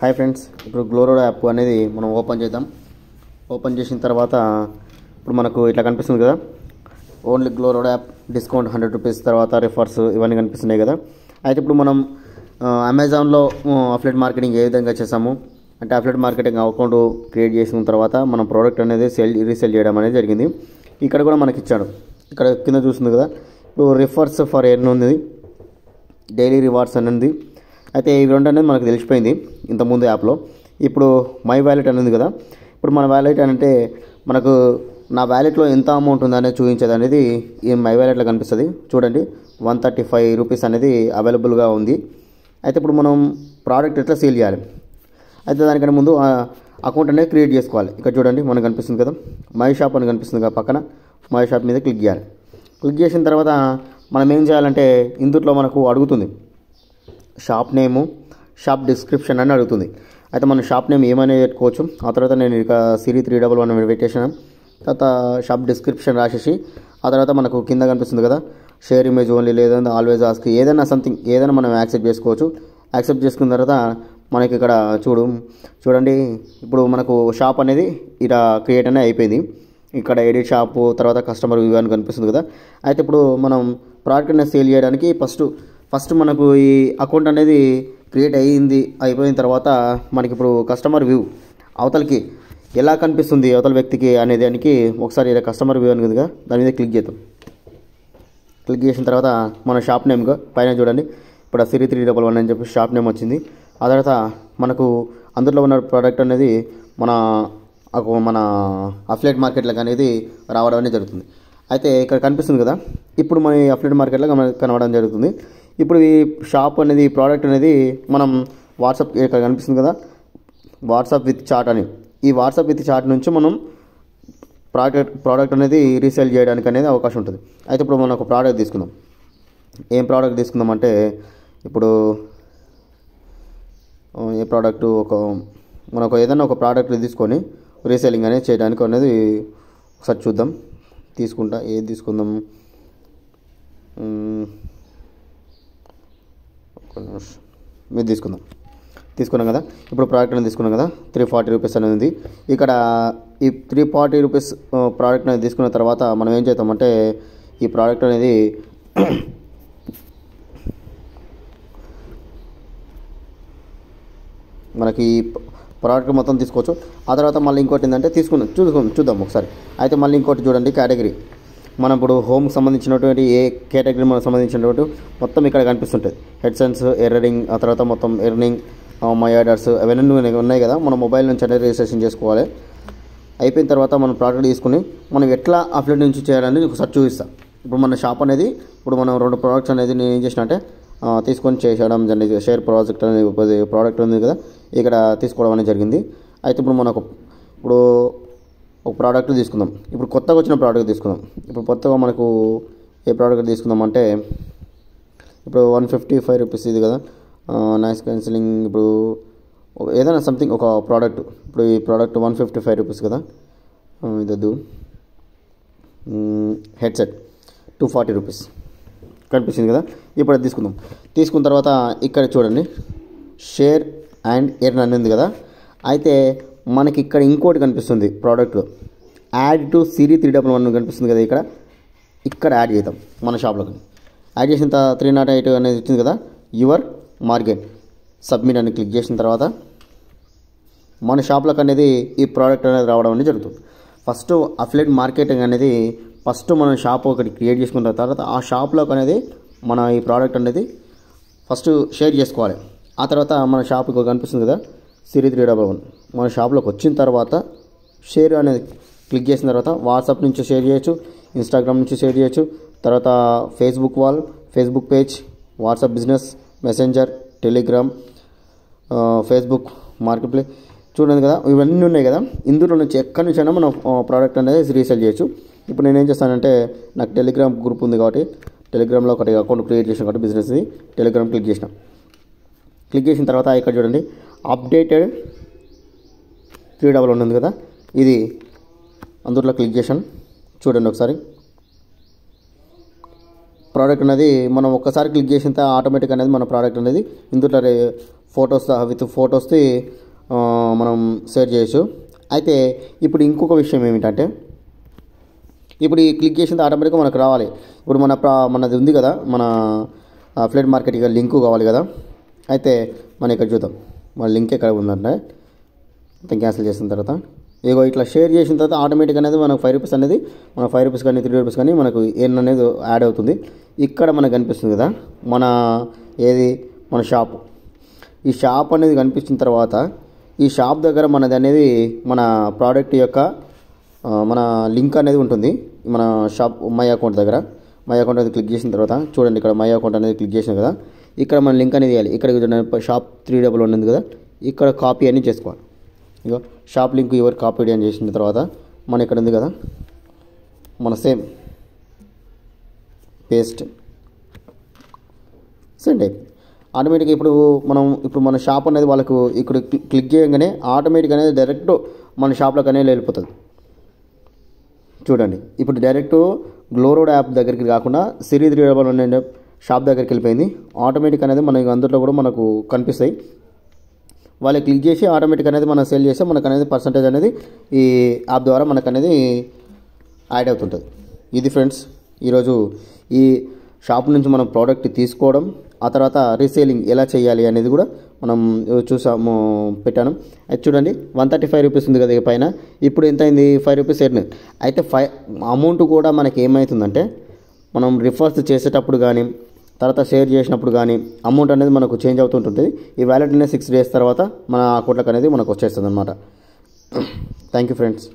Hi friends, ఇప్పుడు GlowRoad app అనేది మనం ఓపెన్ చేద్దాం. ఓపెన్ చేసిన తర్వాత ఇప్పుడు మనకు ఇట్లా కనిపిస్తుంది కదా, only GlowRoad app discount 100 rupees, తర్వాత రిఫర్స్ ఇవన్నీ కనిపిస్తున్నాయి కదా. అయితే ఇప్పుడు మనం అమెజాన్లో అఫిలియేట్ మార్కెటింగ్ ఏ విధంగా చేసాము అంటే, అఫిలియేట్ మార్కెటింగ్ అకౌంట్ క్రియేట్ చేసిన తర్వాత మనం ప్రోడక్ట్ అనేది రీసేల్ చేయడం అనేది జరిగింది. ఇక్కడ కూడా మనకి ఇచ్చాడు, ఇక్కడ కింద చూస్తుంది కదా. ఇప్పుడు రిఫర్స్ ఫర్ ఎర్న్ ఉంది, డైలీ రివార్డ్స్ అని ఉంది. అయితే ఈ రెండు అనేది మనకు తెలిసిపోయింది ఇంతకుముందు యాప్లో. ఇప్పుడు మై వ్యాలెట్ అనేది కదా. ఇప్పుడు మన వ్యాలెట్ అంటే మనకు నా వ్యాలెట్లో ఎంత అమౌంట్ ఉందనేది చూపించేది అనేది ఈ మై వ్యాలెట్లో కనిపిస్తుంది. చూడండి, 135 రూపీస్ అనేది అవైలబుల్గా ఉంది. అయితే ఇప్పుడు మనం ప్రోడక్ట్ ఎట్లా సేల్ చేయాలి, అయితే దానికంటే ముందు అకౌంట్ అనేది క్రియేట్ చేసుకోవాలి. ఇక్కడ చూడండి మనకు కనిపిస్తుంది కదా, మై షాప్ అని కనిపిస్తుంది కదా పక్కన. మై షాప్ మీద క్లిక్ చేయాలి. క్లిక్ చేసిన తర్వాత మనం ఏం చేయాలంటే, ఇందులో మనకు అడుగుతుంది షాప్ నేము, షాప్ డిస్క్రిప్షన్ అని అడుగుతుంది. అయితే మనం షాప్ నేమ్ ఏమైనా పెట్టుకోవచ్చు. ఆ తర్వాత నేను ఇక సిరి 311 పెట్టేసాను. తర్వాత షాప్ డిస్క్రిప్షన్ రాసేసి, ఆ తర్వాత మనకు కింద కనిపిస్తుంది కదా, షేర్ ఇమేజ్ ఓన్లీ, లేదంటే ఆల్వేజ్ ఆస్క్, ఏదైనా సంథింగ్ ఏదైనా మనం యాక్సెప్ట్ చేసుకోవచ్చు. యాక్సెప్ట్ చేసుకున్న తర్వాత మనకి ఇక్కడ చూడండి, ఇప్పుడు మనకు షాప్ అనేది ఇలా క్రియేట్ అనేది అయిపోయింది. ఇక్కడ ఎడిట్ షాపు, తర్వాత కస్టమర్ వ్యూ అని కనిపిస్తుంది కదా. అయితే ఇప్పుడు మనం ప్రోడక్ట్ అనేది సేల్ చేయడానికి ఫస్ట్ మనకు ఈ అకౌంట్ అనేది క్రియేట్ అయిపోయిన తర్వాత మనకి ఇప్పుడు కస్టమర్ వ్యూ అవతలకి ఎలా కనిపిస్తుంది అవతల వ్యక్తికి అనే దానికి ఒకసారి ఇలా కస్టమర్ వ్యూ అని కదా, దాని మీద క్లిక్ చేద్దాం. క్లిక్ చేసిన తర్వాత మన షాప్ నేమ్గా పైన చూడండి, ఇప్పుడు సిరి 311 అని చెప్పి షాప్ నేమ్ వచ్చింది. ఆ తర్వాత మనకు అందులో ఉన్న ప్రోడక్ట్ అనేది మన అఫిలియేట్ మార్కెట్లకు అనేది రావడం అనేది జరుగుతుంది. అయితే ఇక్కడ కనిపిస్తుంది కదా, ఇప్పుడు మన అఫిలియేట్ మార్కెట్లో కనవడం జరుగుతుంది. ఇప్పుడు ఈ షాప్ అనేది, ప్రోడక్ట్ అనేది మనం వాట్సాప్, ఇక్కడ కనిపిస్తుంది కదా వాట్సాప్ విత్ చాట్ అని, ఈ వాట్సాప్ విత్ చాట్ నుంచి మనం ప్రోడక్ట్ అనేది రీసేల్ చేయడానికి అనేది అవకాశం ఉంటుంది. అయితే ఇప్పుడు మనం ఒక ప్రోడక్ట్ తీసుకుందాం. ఏం ప్రోడక్ట్ తీసుకుందాం అంటే, ఇప్పుడు ఏ ప్రోడక్ట్ మనకు ఏదైనా ఒక ప్రోడక్ట్ తీసుకొని రీసేలింగ్ అనేది చేయడానికి అనేది ఒకసారి చూద్దాం. ఏది తీసుకుందాం, మీరు తీసుకున్నాం కదా. ఇప్పుడు ప్రోడక్ట్ అనేది తీసుకున్నాం కదా, 340 రూపీస్ అనేది ఉంది. ఇక్కడ ఈ 340 రూపీస్ ప్రోడక్ట్ అనేది తీసుకున్న తర్వాత మనం ఏం చేద్దామంటే, ఈ ప్రోడక్ట్ అనేది మనకి ప్రోడక్ట్ మొత్తం తీసుకోవచ్చు. ఆ తర్వాత మళ్ళీ ఇంకోటి ఏంటంటే చూద్దాం ఒకసారి. అయితే మళ్ళీ ఇంకోటి చూడండి, కేటగిరీ. మనం ఇప్పుడు హోమ్కి సంబంధించినటువంటి ఏ కేటగిరీ మనకు సంబంధించినటువంటి మొత్తం ఇక్కడ కనిపిస్తుంటుంది. హెడ్సెన్స్, ఎర్రరింగ్, ఆ తర్వాత మొత్తం ఎర్నింగ్, మై ఆర్డర్స్ అవన్నీ ఉన్నాయి కదా. మన మొబైల్ నుంచి అనేది రిజిస్ట్రేషన్ చేసుకోవాలి. అయిపోయిన తర్వాత మనం ప్రోడక్ట్ తీసుకుని మనం ఎట్లా అఫిలియేట్ నుంచి చేయాలనేది ఒకసారి చూపిస్తాం. ఇప్పుడు మన షాప్ అనేది, ఇప్పుడు మనం 2 ప్రోడక్ట్స్ అనేది నేను ఏం చేసిన అంటే తీసుకొని చేసేయడం జరిగింది. షేర్ ప్రాజెక్ట్ అనేది ప్రోడక్ట్ ఉంది కదా, ఇక్కడ తీసుకోవడం అనేది జరిగింది. అయితే ఇప్పుడు మనకు ఒక ప్రోడక్ట్ తీసుకుందాం. ఇప్పుడు కొత్తగా వచ్చిన ప్రోడక్ట్ తీసుకుందాం. ఇప్పుడు కొత్తగా మనకు ఏ ప్రోడక్ట్ తీసుకుందాం అంటే, ఇప్పుడు 155 రూపీస్ ఇది కదా, నాయిస్ క్యాన్సిలింగ్. ఇప్పుడు ఏదైనా సంథింగ్ ఒక ప్రోడక్ట్, ఇప్పుడు ఈ ప్రోడక్ట్ 155 రూపీస్ కదా, ఇదొద్దు. హెడ్సెట్ 240 రూపీస్ కనిపిస్తుంది కదా. ఇప్పుడు అది తీసుకున్న తర్వాత ఇక్కడ చూడండి, షేర్ అండ్ ఎర్న్ అనేది కదా. అయితే మనకి ఇక్కడ ఇంకోటి కనిపిస్తుంది ప్రోడక్ట్లో, యాడ్ టు సిరి 311 కనిపిస్తుంది కదా. ఇక్కడ యాడ్ చేద్దాం మన షాప్లోకి. యాడ్ చేసిన 308 అనేది వచ్చింది కదా, యువర్ మార్కెట్ సబ్మిట్ అని క్లిక్ చేసిన తర్వాత మన షాప్లోకి అనేది ఈ ప్రోడక్ట్ అనేది రావడం అనేది జరుగుతుంది. ఫస్ట్ అఫిలియేట్ మార్కెటింగ్ అనేది మనం షాప్ ఒకటి క్రియేట్ చేసుకున్న తర్వాత ఆ షాప్లోకి అనేది మన ఈ ప్రోడక్ట్ అనేది ఫస్ట్ షేర్ చేసుకోవాలి. ఆ తర్వాత మన షాప్ ఇక్కడ కనిపిస్తుంది కదా, సిరి 311. మన షాప్లోకి వచ్చిన తర్వాత షేర్ అనేది క్లిక్ చేసిన తర్వాత వాట్సాప్ నుంచి షేర్ చేయొచ్చు, ఇన్స్టాగ్రామ్ నుంచి షేర్ చేయొచ్చు, తర్వాత Facebook page, WhatsApp business, messenger, Telegram, Facebook market place చూడండి కదా, ఇవన్నీ ఉన్నాయి కదా. ఇందులో నుంచి ఎక్కడి నుంచైనా మనం ప్రోడక్ట్ అనేది రీసేల్ చేయొచ్చు. ఇప్పుడు నేనేం చేస్తానంటే, నాకు టెలిగ్రామ్ గ్రూప్ ఉంది కాబట్టి టెలిగ్రామ్లో ఒకటి అకౌంట్ క్రియేట్ చేసిన కాబట్టి బిజినెస్ది టెలిగ్రామ్ క్లిక్ చేసిన తర్వాత ఇక్కడ చూడండి, అప్డేటెడ్ 311 ఉంది కదా, ఇది అందులో క్లిక్ చేశాను. చూడండి ఒకసారి, ప్రోడక్ట్ అనేది మనం ఒక్కసారి క్లిక్ చేసిన ఆటోమేటిక్ అనేది మన ప్రోడక్ట్ అనేది ఇందులో విత్ ఫొటోస్తో మనం షేర్ చేయొచ్చు. అయితే ఇప్పుడు ఇంకొక విషయం ఏమిటంటే, ఇప్పుడు ఈ క్లిక్ చేసిన ఆటోమేటిక్గా మనకు రావాలి. ఇప్పుడు మనది ఉంది కదా, మన అఫిలియేట్ మార్కెటింగ్ లింకు కావాలి కదా. అయితే మనం ఇక్కడ చూద్దాం, మన లింక్ ఎక్కడ ఉందంటే మొత్తం క్యాన్సిల్ చేసిన తర్వాత ఇగో ఇట్లా షేర్ చేసిన తర్వాత ఆటోమేటిక్ అనేది మనకు 5 రూపీస్ అనేది, మన 5 రూపీస్ కానీ 3 రూపీస్ కానీ మనకు ఎన్ అనేది యాడ్ అవుతుంది. ఇక్కడ మనకు కనిపిస్తుంది కదా మన షాపు. ఈ షాప్ అనేది కనిపించిన తర్వాత ఈ షాప్ దగ్గర మనది అనేది మన ప్రోడక్ట్ యొక్క మన లింక్ అనేది ఉంటుంది. మన షాప్ మై అకౌంట్ దగ్గర మై అకౌంట్ అనేది క్లిక్ చేసిన తర్వాత చూడండి, ఇక్కడ మై అకౌంట్ అనేది క్లిక్ చేసిన కదా, ఇక్కడ మన లింక్ అనేది వేయాలి. ఇక్కడ షాప్ 311 ఉంది కదా, ఇక్కడ కాపీ అని చేసుకోవాలి. ఇక షాప్ లింక్ ఎవరు కాపీ అని చేసిన తర్వాత మన ఇక్కడ ఉంది కదా, మన సేమ్ పేస్ట్ సెండ్ అయిపోయింది. ఆటోమేటిక్గా ఇప్పుడు మన షాప్ అనేది వాళ్ళకు ఇక్కడ క్లిక్ చేయగానే ఆటోమేటిక్ అనేది డైరెక్ట్ మన షాప్లోకి అనేది వెళ్ళిపోతుంది. చూడండి, ఇప్పుడు డైరెక్ట్ గ్లో రోడ్ యాప్ దగ్గరికి కాకుండా సిరి 311 షాప్ దగ్గరికి వెళ్ళిపోయింది. ఆటోమేటిక్ అనేది మనకి అందులో కూడా మనకు కనిపిస్తాయి. వాళ్ళు క్లిక్ చేసి ఆటోమేటిక్ అనేది మనం సేల్ చేస్తే మనకు అనేది పర్సంటేజ్ అనేది ఈ యాప్ ద్వారా మనకు అనేది యాడ్ అవుతుంటుంది. ఇది ఫ్రెండ్స్, ఈరోజు ఈ షాప్ నుంచి మనం ప్రోడక్ట్ తీసుకోవడం, ఆ తర్వాత రీసేలింగ్ ఎలా చేయాలి అనేది కూడా మనం పెట్టాను. అది చూడండి, 135 రూపీస్ ఉంది కదా పైన. ఇప్పుడు ఎంత అయింది? 5 రూపీస్ ఎర్న్. అయితే అమౌంట్ కూడా మనకి ఏమవుతుందంటే, మనం రిఫర్స్ చేసేటప్పుడు కానీ తర్వాత షేర్ చేసినప్పుడు కానీ అమౌంట్ అనేది మనకు చేంజ్ అవుతుంటుంది. ఈ వ్యాలెట్ అనేది 6 days తర్వాత మన అకౌంట్లకు అనేది మనకు వచ్చేస్తుంది అనమాట. Thank you friends.